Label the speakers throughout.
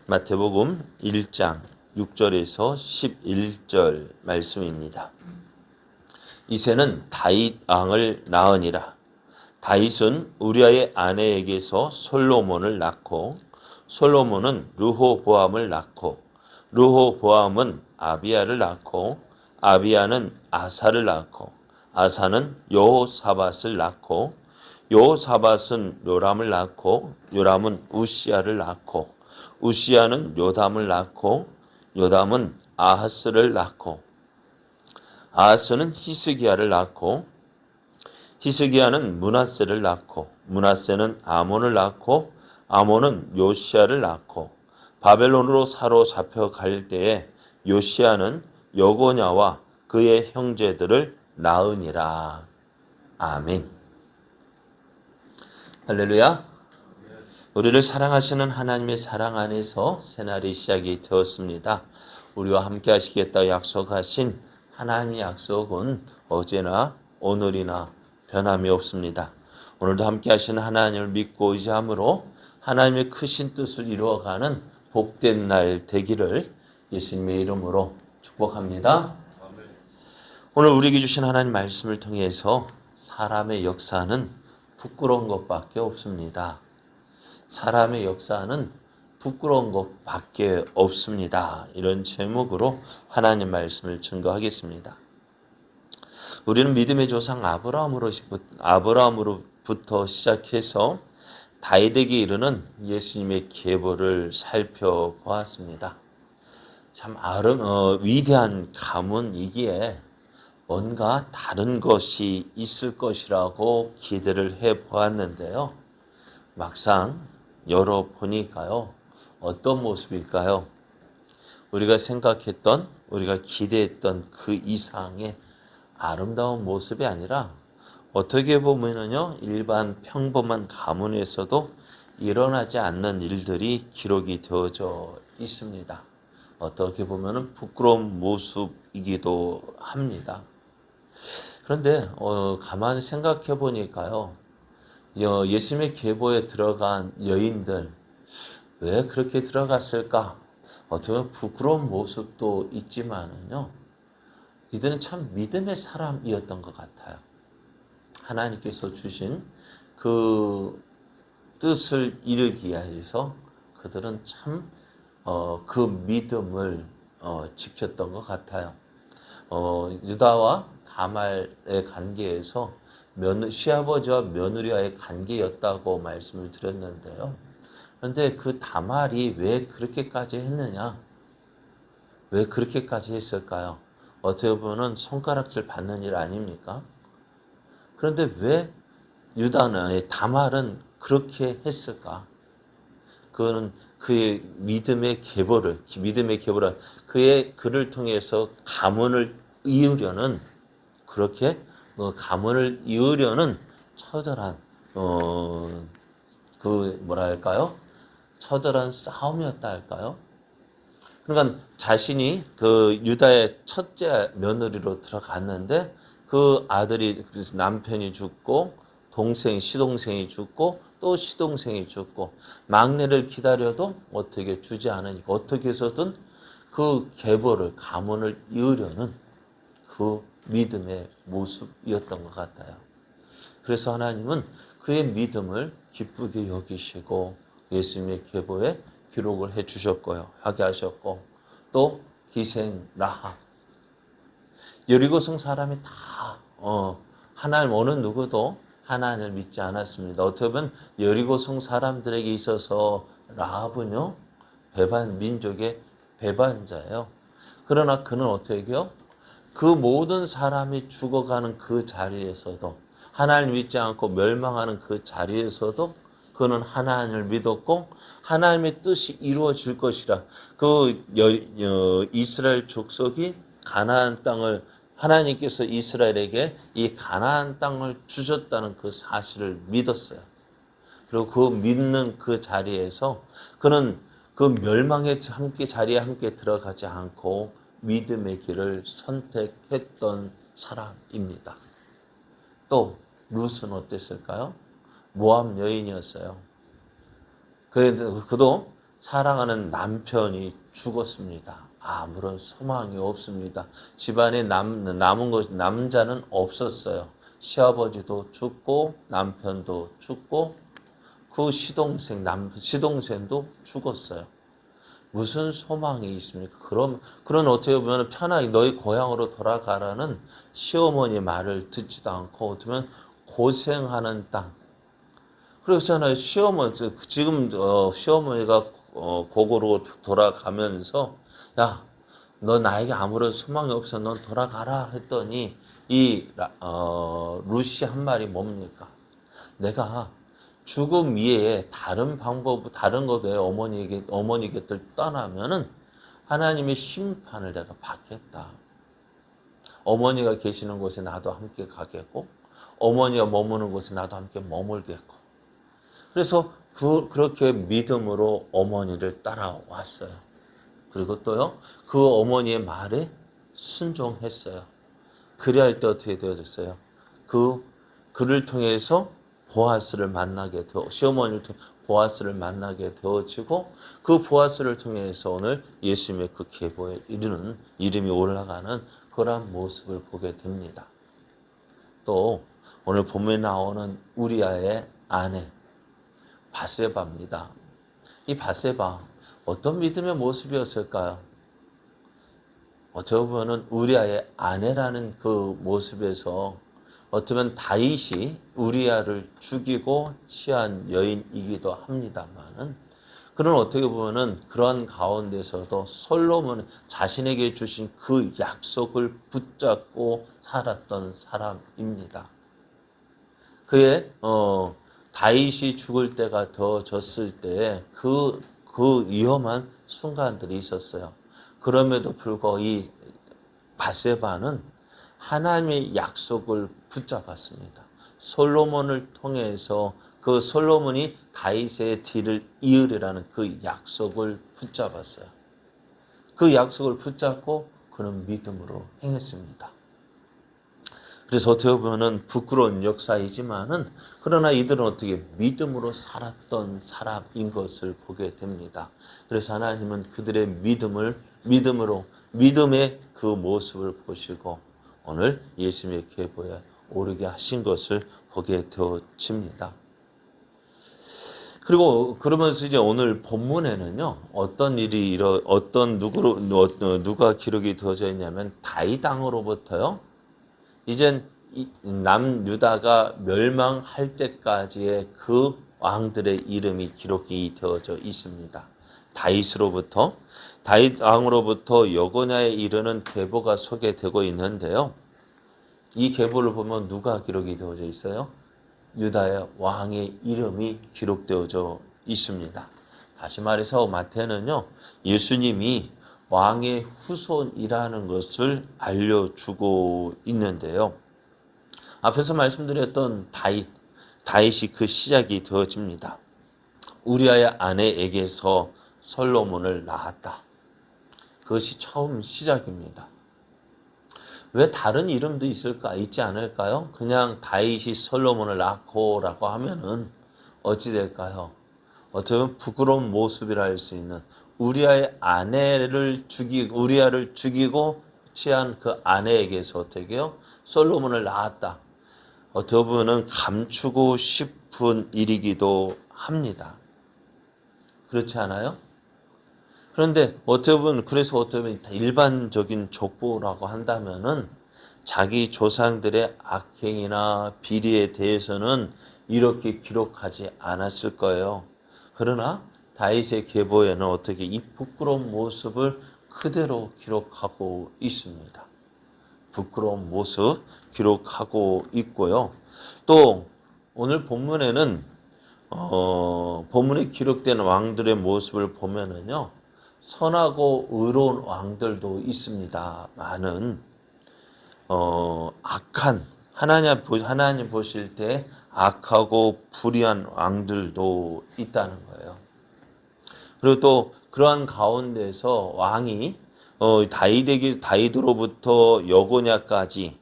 Speaker 1: 마태복음 1장 6절에서 11절 말씀입니다. 이새는 다윗 왕을 낳으니라. 다윗은 우리아의 아내에게서 솔로몬을 낳고 솔로몬은 르호보암을 낳고 르호보암은 아비야를 낳고 아비야는 아사를 낳고 아사는 여호사밧을 낳고 여호사밧은 요람을 낳고 요람은 우시야를 낳고 우시야는 요담을 낳고 요담은 아하스를 낳고 아하스는 히스기야를 낳고 히스기야는 므낫세를 낳고 므낫세는 아몬을 낳고 아몬은 요시야를 낳고 바벨론으로 사로잡혀 갈 때에 요시야는 여고냐와 그의 형제들을 낳으니라. 아멘. 할렐루야. 우리를 사랑하시는 하나님의 사랑 안에서 새날이 시작이 되었습니다. 우리와 함께 하시겠다 약속하신 하나님의 약속은 어제나 오늘이나 변함이 없습니다. 오늘도 함께 하시는 하나님을 믿고 의지함으로 하나님의 크신 뜻을 이루어가는 복된 날 되기를 예수님의 이름으로 축복합니다. 오늘 우리에게 주신 하나님 말씀을 통해서 사람의 역사는 부끄러운 것밖에 없습니다. 사람의 역사는 부끄러운 것밖에 없습니다. 이런 제목으로 하나님 말씀을 증거하겠습니다. 우리는 믿음의 조상 아브라함으로부터 시작해서 다윗에게 이르는 예수님의 계보를 살펴보았습니다. 참 위대한 가문이기에 뭔가 다른 것이 있을 것이라고 기대를 해보았는데요. 막상 열어보니까요. 어떤 모습일까요? 우리가 생각했던, 우리가 기대했던 그 이상의 아름다운 모습이 아니라 어떻게 보면은요, 일반 평범한 가문에서도 일어나지 않는 일들이 기록이 되어져 있습니다. 어떻게 보면은 부끄러운 모습이기도 합니다. 그런데 가만히 생각해 보니까요, 예수님의 계보에 들어간 여인들 왜 그렇게 들어갔을까? 어떻게 보면 부끄러운 모습도 있지만은요, 이들은 참 믿음의 사람이었던 것 같아요. 하나님께서 주신 그 뜻을 이루기 위해서 그들은 참 그 믿음을 지켰던 것 같아요. 유다와 다말의 관계에서 시아버지와 며느리와의 관계였다고 말씀을 드렸는데요. 그런데 그 다말이 왜 그렇게까지 했느냐? 왜 그렇게까지 했을까요? 어떻게 보면 손가락질 받는 일 아닙니까? 그런데 왜 다말은 그렇게 했을까? 그거는 그의 믿음의 계보를 그를 통해서 그렇게 가문을 이으려는 처절한 처절한 싸움이었다 할까요? 그러니까 자신이 그 유다의 첫째 며느리로 들어갔는데 그 아들이 남편이 죽고 시동생이 죽고 또 시동생이 죽고 막내를 기다려도 어떻게 주지 않으니까 어떻게 해서든 그 가문을 이으려는 그 믿음의 모습이었던 것 같아요. 그래서 하나님은 그의 믿음을 기쁘게 여기시고 예수님의 계보에 기록을 하게 하셨고 또 희생 라합 여리고성 사람이 다 하나님 어느 누구도 하나님을 믿지 않았습니다. 어떻게 보면 여리고성 사람들에게 있어서 라합은요 민족의 배반자예요. 그러나 그는 어떻게 해요? 그 모든 사람이 죽어가는 그 자리에서도 하나님을 믿지 않고 멸망하는 그 자리에서도 그는 하나님을 믿었고 하나님의 뜻이 이루어질 것이라 이스라엘 족속이 가나안 땅을 하나님께서 이스라엘에게 이 가나안 땅을 주셨다는 그 사실을 믿었어요. 그리고 그 믿는 그 자리에서 그는 그 멸망의 자리에 함께 들어가지 않고 믿음의 길을 선택했던 사람입니다. 또 룻은 어땠을까요? 모압 여인이었어요. 그도 사랑하는 남편이 죽었습니다. 아무런 소망이 없습니다. 집안에 남은 것, 남자는 없었어요. 시아버지도 죽고 남편도 죽고 그 시동생도 죽었어요. 무슨 소망이 있습니까? 그런 어떻게 보면 편하게 너희 고향으로 돌아가라는 시어머니 말을 듣지도 않고 어떻게 보면 고생하는 땅. 그렇잖아요. 지금 시어머니가 고고로 돌아가면서 야, 너 나에게 아무런 소망이 없어. 넌 돌아가라 했더니 루시 한 말이 뭡니까? 내가 죽음 이외에 다른 것 외에 어머니 곁을 떠나면은 하나님의 심판을 내가 받겠다. 어머니가 계시는 곳에 나도 함께 가겠고, 어머니가 머무는 곳에 나도 함께 머물겠고. 그래서 그렇게 믿음으로 어머니를 따라왔어요. 그리고 또요, 그 어머니의 말에 순종했어요. 그리할 때 어떻게 되어졌어요? 그를 통해서 시어머니를 통해 보아스를 만나게 되어지고, 그 보아스를 통해서 오늘 예수님의 그 계보에 이르는 이름이 올라가는 그러한 모습을 보게 됩니다. 또 오늘 본문에 나오는 우리아의 아내 바세바입니다. 이 바세바 어떤 믿음의 모습이었을까요? 어떻게 보면 우리아의 아내라는 그 모습에서 어쩌면 다윗이 우리아를 죽이고 취한 여인이기도 합니다만은, 그런 어떻게 보면은 그런 가운데서도 솔로몬 자신에게 주신 그 약속을 붙잡고 살았던 사람입니다. 그의 다윗이 죽을 때가 더졌을 때 그 위험한 순간들이 있었어요. 그럼에도 불구하고 이 바세바는 하나님의 약속을 붙잡았습니다. 솔로몬을 통해서 그 솔로몬이 다윗의 뒤를 이으리라는 그 약속을 붙잡았어요. 그 약속을 붙잡고 그는 믿음으로 행했습니다. 그래서 어떻게 보면은 부끄러운 역사이지만은, 그러나 이들은 어떻게 믿음으로 살았던 사람인 것을 보게 됩니다. 그래서 하나님은 그들의 믿음의 그 모습을 보시고 오늘 예수님의 계보에 오르게 하신 것을 보게 되어집니다. 그리고 그러면서 이제 오늘 본문에는요, 누가 기록이 되어져 있냐면 다윗 왕으로부터요, 이젠 남유다가 멸망할 때까지의 그 왕들의 이름이 기록이 되어져 있습니다. 다윗 왕으로부터 여고냐에 이르는 계보가 소개되고 있는데요. 이 계보를 보면 누가 기록이 되어져 있어요? 유다의 왕의 이름이 기록되어져 있습니다. 다시 말해서 마태는요, 예수님이 왕의 후손이라는 것을 알려주고 있는데요. 앞에서 말씀드렸던 다윗이 그 시작이 되어집니다. 우리아의 아내에게서 솔로몬을 낳았다. 그것이 처음 시작입니다. 왜 다른 이름도 있지 않을까요? 그냥 다윗이 솔로몬을 낳고라고 하면은 어찌 될까요? 어떻게 보면 부끄러운 모습이라 할 수 있는, 우리아를 죽이고 취한 그 아내에게서 어떻게요? 솔로몬을 낳았다. 어떻게 보면 감추고 싶은 일이기도 합니다. 그렇지 않아요? 그런데 그래서 어떻게 보면 일반적인 족보라고 한다면은 자기 조상들의 악행이나 비리에 대해서는 이렇게 기록하지 않았을 거예요. 그러나 다윗의 계보에는 어떻게 이 부끄러운 모습을 그대로 기록하고 있습니다. 부끄러운 모습 기록하고 있고요. 또 오늘 본문에는 본문에 기록된 왕들의 모습을 보면은요, 선하고 의로운 왕들도 있습니다. 많은 하나님 보실 때 악하고 불의한 왕들도 있다는 거예요. 그리고 또 그러한 가운데서 왕이 다윗으로부터 여고냐까지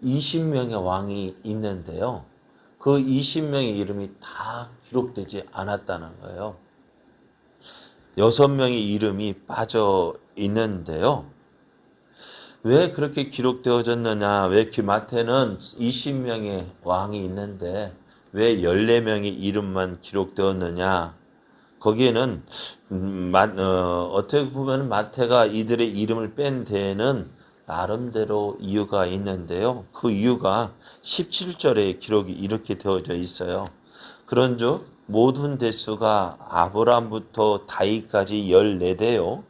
Speaker 1: 20명의 왕이 있는데요. 그 20명의 이름이 다 기록되지 않았다는 거예요. 6명의 이름이 빠져 있는데요. 왜 그렇게 기록되어졌느냐? 왜 이렇게 마태는 20명의 왕이 있는데 왜 14명의 이름만 기록되었느냐? 거기에는 어떻게 보면 마태가 이들의 이름을 뺀 데에는 나름대로 이유가 있는데요. 그 이유가 17절에 기록이 이렇게 되어져 있어요. 그런즉 모든 대수가 아브라함부터 다윗까지 14대요.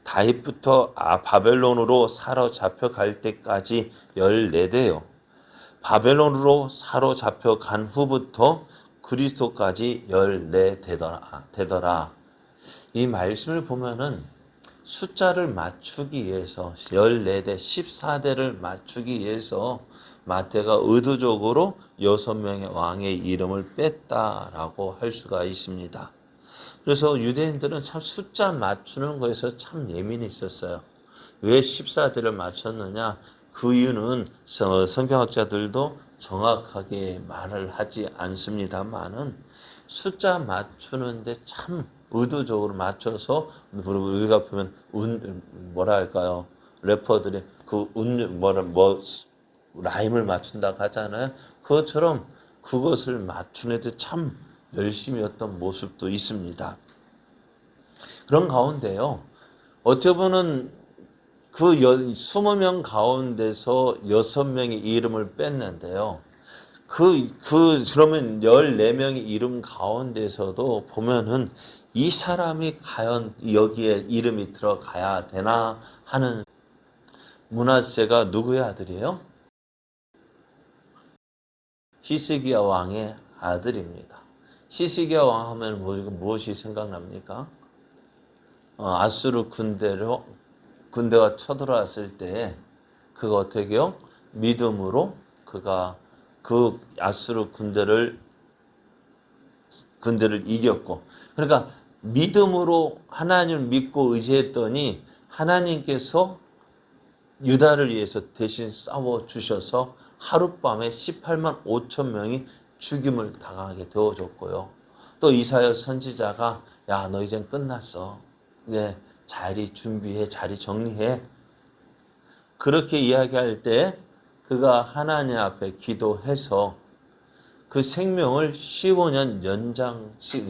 Speaker 1: 다윗부터 바벨론으로 사로잡혀 갈 때까지 14대요. 바벨론으로 사로잡혀 간 후부터 그리스도까지 14대더라. 이 말씀을 보면은 숫자를 맞추기 위해서 14대, 14대를 맞추기 위해서 마태가 의도적으로 6명의 왕의 이름을 뺐다라고 할 수가 있습니다. 그래서 유대인들은 참 숫자 맞추는 거에서 참 예민했었어요. 왜 14대를 맞췄느냐? 그 이유는 성경학자들도 정확하게 말을 하지 않습니다만은 숫자 맞추는데 참 의도적으로 맞춰서 우리가 보면 뭐라 할까요? 래퍼들이 라임을 맞춘다고 하잖아요. 그것처럼 그것을 맞추는데 참 열심히 했던 모습도 있습니다. 그런 가운데요. 어떻게 보면 그 20명 가운데서 6명의 이름을 뺐는데요. 그러면 14명의 이름 가운데서도 보면은 이 사람이 과연 여기에 이름이 들어가야 되나 하는 므낫세가 누구의 아들이에요? 히스기야 왕의 아들입니다. 히스기야 왕 하면 무엇이 생각납니까? 아수르 군대가 쳐들어왔을 때 그가 어떻게 해요? 믿음으로 그가 그 아수르 군대를 이겼고, 그러니까 믿음으로 하나님을 믿고 의지했더니 하나님께서 유다를 위해서 대신 싸워 주셔서 하룻밤에 18만 5천 명이 죽임을 당하게 되어졌고요. 또 이사야 선지자가 야, 너 이젠 끝났어. 이제 자리 준비해, 자리 정리해. 그렇게 이야기할 때 그가 하나님 앞에 기도해서 그 생명을 15년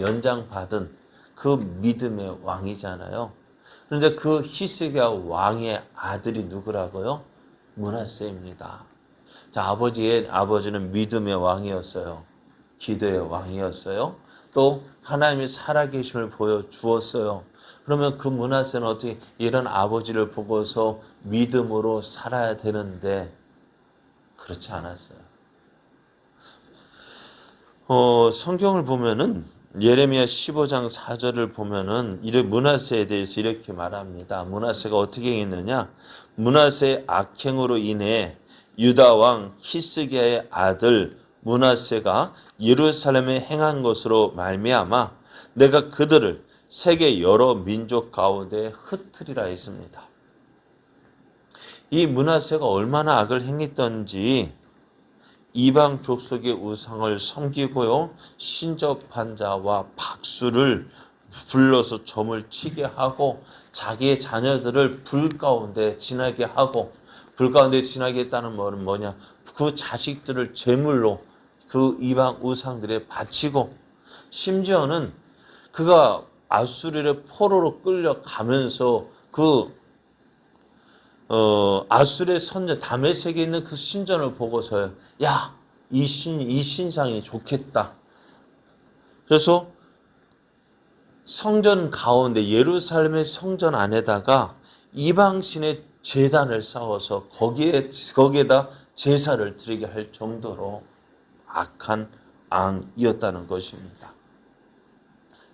Speaker 1: 연장 받은 그 믿음의 왕이잖아요. 그런데 그 히스기야 왕의 아들이 누구라고요? 므낫세입니다. 자, 아버지는 믿음의 왕이었어요. 기도의 왕이었어요. 또 하나님의 살아계심을 보여주었어요. 그러면 그 므낫세는 어떻게 이런 아버지를 보고서 믿음으로 살아야 되는데 그렇지 않았어요. 성경을 보면은 예레미야 15장 4절을 보면은 므낫세에 대해서 이렇게 말합니다. 므낫세가 어떻게 했느냐? 므낫세의 악행으로 인해 유다 왕 히스기야의 아들 므낫세가 예루살렘에 행한 것으로 말미암아 내가 그들을 세계 여러 민족 가운데 흩으리라 했습니다. 이 므낫세가 얼마나 악을 행했던지 이방 족속의 우상을 섬기고요, 신접한 자와 박수를 불러서 점을 치게 하고 자기의 자녀들을 불 가운데 지나게 하고, 불 가운데 지나게 했다는 말은 뭐냐? 그 자식들을 제물로 그 이방 우상들에 바치고, 심지어는 그가 아수르의 포로로 끌려가면서 아수르의 선전 다메섹에 있는 그 신전을 보고서 야, 이 신상이 좋겠다. 그래서 성전 가운데 예루살렘의 성전 안에다가 이방신의 제단을 쌓아서 거기에다 제사를 드리게 할 정도로 악한 왕이었다는 것입니다.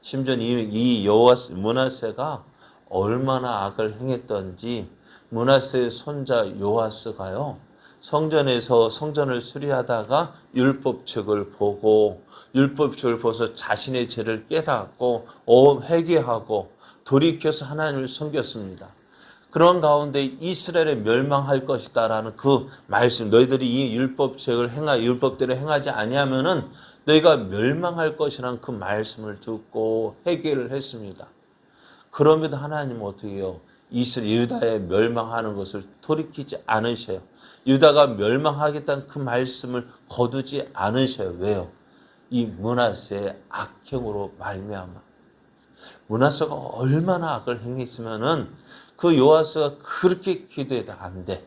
Speaker 1: 심지어 이 므낫세가 얼마나 악을 행했던지 므낫세의 손자 요아스가요, 성전을 수리하다가 율법책을 보고 율법책을 보고서 자신의 죄를 깨닫고 회개하고 돌이켜서 하나님을 섬겼습니다. 그런 가운데 이스라엘이 멸망할 것이다라는 그 말씀, 너희들이 이 율법대로 행하지 아니하면은 너희가 멸망할 것이라는 그 말씀을 듣고 회개를 했습니다. 그럼에도 하나님은 어떻게 해요? 유다의 멸망하는 것을 돌이키지 않으셔요. 유다가 멸망하겠다는 그 말씀을 거두지 않으셔요. 왜요? 이 므낫세의 악행으로 말미암아. 므낫세가 얼마나 악을 행했으면은 그 요아스가 그렇게 기도해도 안 돼.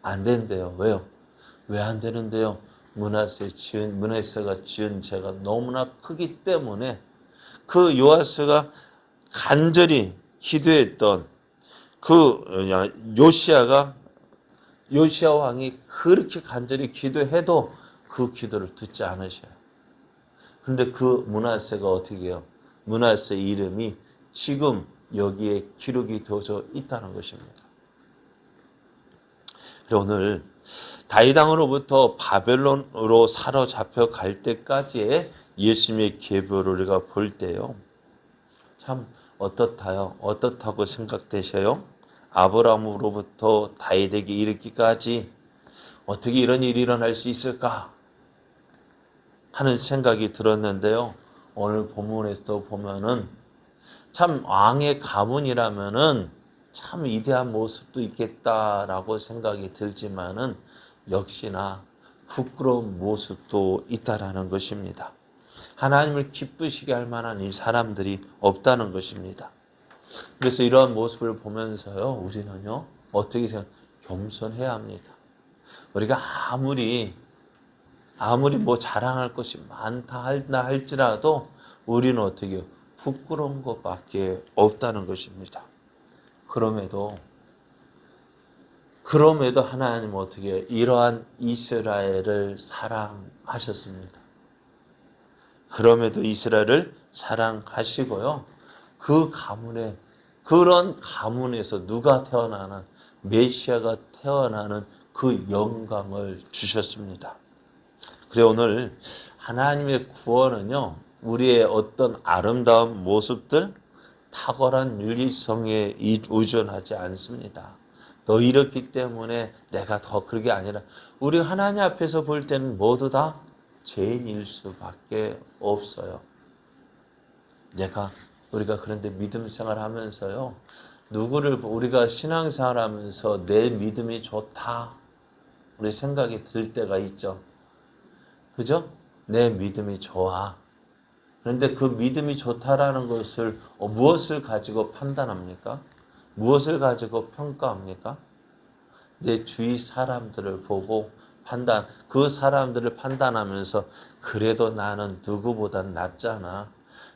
Speaker 1: 안 된대요. 왜요? 왜 안 되는데요? 므낫세가 지은 죄가 너무나 크기 때문에 그 요아스가 간절히 기도했던 그 요시야 왕이 그렇게 간절히 기도해도 그 기도를 듣지 않으셔요. 그런데 그 므낫세가 어떻게 해요? 므낫세 이름이 지금 여기에 기록이 되어져 있다는 것입니다. 오늘 다윗 왕으로부터 바벨론으로 사로잡혀 갈 때까지의 예수님의 계보를 우리가 볼 때요. 참 어떻다요? 어떻다고 생각되셔요? 아브라함으로부터 다윗에게 이르기까지 어떻게 이런 일이 일어날 수 있을까 하는 생각이 들었는데요. 오늘 본문에서도 보면은 참 왕의 가문이라면은 참 위대한 모습도 있겠다라고 생각이 들지만은 역시나 부끄러운 모습도 있다라는 것입니다. 하나님을 기쁘시게 할 만한 이 사람들이 없다는 것입니다. 그래서 이러한 모습을 보면서요, 우리는요, 어떻게 생각, 겸손해야 합니다. 우리가 아무리 뭐 자랑할 것이 많다 할지라도 우리는 어떻게 부끄러운 것밖에 없다는 것입니다. 그럼에도 하나님은 어떻게 이러한 이스라엘을 사랑하셨습니다. 그럼에도 이스라엘을 사랑하시고요. 그런 가문에서 누가 태어나는 메시아가 태어나는 그 영광을 주셨습니다. 그래 오늘 하나님의 구원은요. 우리의 어떤 아름다운 모습들, 탁월한 윤리성에 의존하지 않습니다. 너 이렇기 때문에 내가 더 그런 게 아니라 우리 하나님 앞에서 볼 때는 모두 다 죄인일 수밖에 없어요. 우리가 그런데 믿음 생활하면서요. 우리가 신앙생활 하면서 내 믿음이 좋다. 우리 생각이 들 때가 있죠. 그죠? 내 믿음이 좋아. 그런데 그 믿음이 좋다라는 것을 무엇을 가지고 판단합니까? 무엇을 가지고 평가합니까? 내 주위 사람들을 보고 그 사람들을 판단하면서 그래도 나는 누구보다 낫잖아.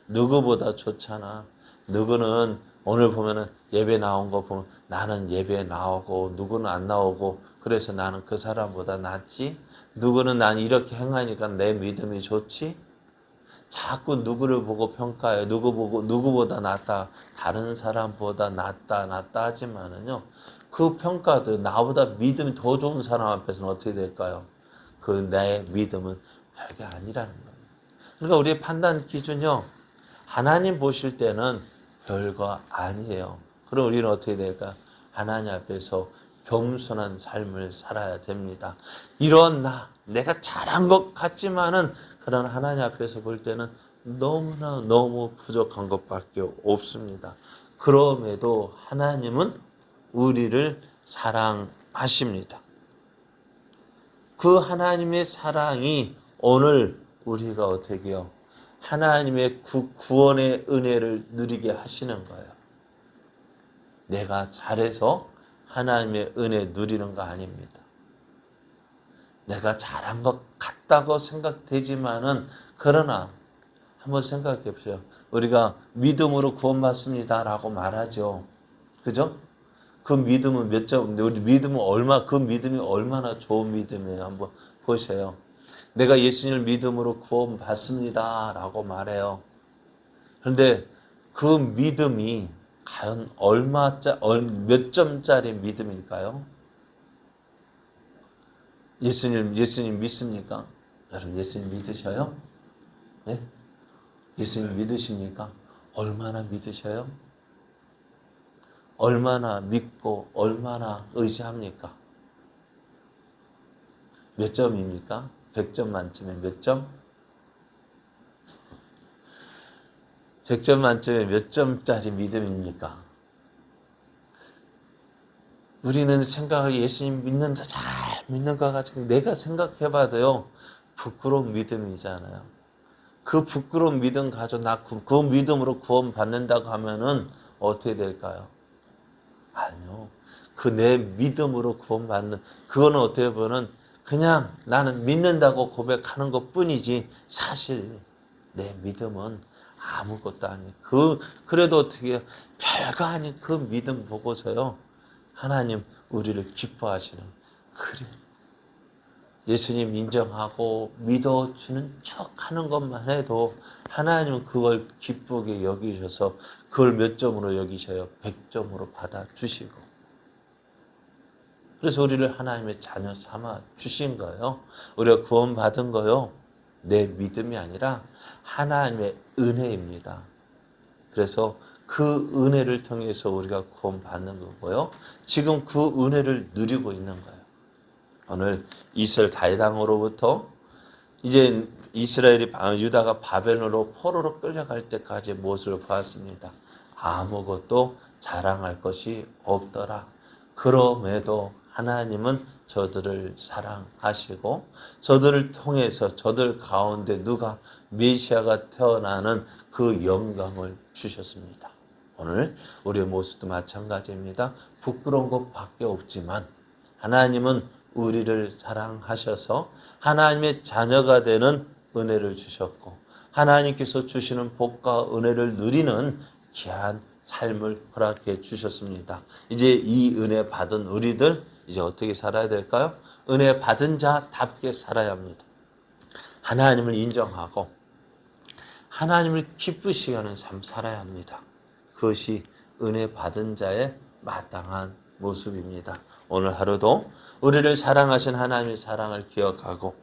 Speaker 1: 누구보다 좋잖아. 누구는 오늘 보면은 예배 나온 거 보면 나는 예배 나오고 누구는 안 나오고 그래서 나는 그 사람보다 낫지. 누구는 난 이렇게 행하니까 내 믿음이 좋지. 자꾸 누구를 보고 평가해. 누구보다 낫다. 다른 사람보다 낫다 하지만은요. 그 평가도 나보다 믿음이 더 좋은 사람 앞에서는 어떻게 될까요? 내 믿음은 별게 아니라는 거예요. 그러니까 우리의 판단 기준이요. 하나님 보실 때는 별거 아니에요. 그럼 우리는 어떻게 될까? 하나님 앞에서 겸손한 삶을 살아야 됩니다. 내가 잘한 것 같지만은 그런 하나님 앞에서 볼 때는 너무나 너무 부족한 것밖에 없습니다. 그럼에도 하나님은 우리를 사랑하십니다. 그 하나님의 사랑이 오늘 우리가 어떻게 해요? 하나님의 구원의 은혜를 누리게 하시는 거예요. 내가 잘해서 하나님의 은혜 누리는 거 아닙니다. 내가 잘한 것 같다고 생각되지만은 그러나 한번 생각해 보세요. 우리가 믿음으로 구원받습니다라고 말하죠. 그죠? 그 믿음은 그 믿음이 얼마나 좋은 믿음이에요. 한번 보세요. 내가 예수님을 믿음으로 구원받습니다라고 말해요. 그런데 그 믿음이 과연 몇 점짜리 믿음일까요? 예수님 믿습니까? 여러분 예수님 믿으셔요? 네? 예수님 믿으십니까? 얼마나 믿으셔요? 얼마나 믿고 얼마나 의지합니까? 몇 점입니까? 100점 만점에 몇 점? 100점 만점에 몇 점짜리 믿음입니까? 우리는 생각을 예수님 믿는다, 잘 믿는 것 같지만 내가 생각해봐도요, 부끄러운 믿음이잖아요. 그 부끄러운 믿음 가지고 그 믿음으로 구원받는다고 하면은 어떻게 될까요? 아니요. 그 내 믿음으로 구원받는, 그거는 어떻게 보면 그냥 나는 믿는다고 고백하는 것 뿐이지 사실 내 믿음은 아무것도 아니에요. 그래도 어떻게 해요? 별거 아닌 그 믿음 보고서요. 하나님 우리를 기뻐하시는, 그래. 예수님 인정하고 믿어주는 척 하는 것만 해도 하나님은 그걸 기쁘게 여기셔서 그걸 몇 점으로 여기셔요? 100점으로 받아주시고. 그래서 우리를 하나님의 자녀 삼아 주신 거예요. 우리가 구원받은 거요, 내 믿음이 아니라 하나님의 은혜입니다. 그래서 그 은혜를 통해서 우리가 구원받는 거고요. 지금 그 은혜를 누리고 있는 거예요. 오늘 이스라엘 다윗왕으로부터 이제 이스라엘이 유다가 바벨론으로 포로로 끌려갈 때까지 모습을 보았습니다. 아무것도 자랑할 것이 없더라. 그럼에도 하나님은 저들을 사랑하시고 저들을 통해서 저들 가운데 누가 메시아가 태어나는 그 영광을 주셨습니다. 오늘 우리의 모습도 마찬가지입니다. 부끄러운 것밖에 없지만 하나님은 우리를 사랑하셔서 하나님의 자녀가 되는 은혜를 주셨고 하나님께서 주시는 복과 은혜를 누리는 귀한 삶을 허락해 주셨습니다. 이제 이 은혜 받은 우리들 이제 어떻게 살아야 될까요? 은혜 받은 자답게 살아야 합니다. 하나님을 인정하고 하나님을 기쁘시게 하는 삶 살아야 합니다. 그것이 은혜 받은 자의 마땅한 모습입니다. 오늘 하루도 우리를 사랑하신 하나님의 사랑을 기억하고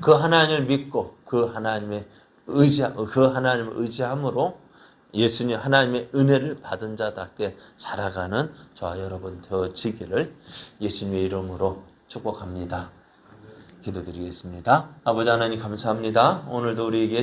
Speaker 1: 그 하나님을 믿고 그 하나님을 의지함으로 예수님 하나님의 은혜를 받은 자답게 살아가는 저와 여러분 되어지기를 예수님의 이름으로 축복합니다. 기도드리겠습니다. 아버지 하나님 감사합니다. 오늘도 우리에게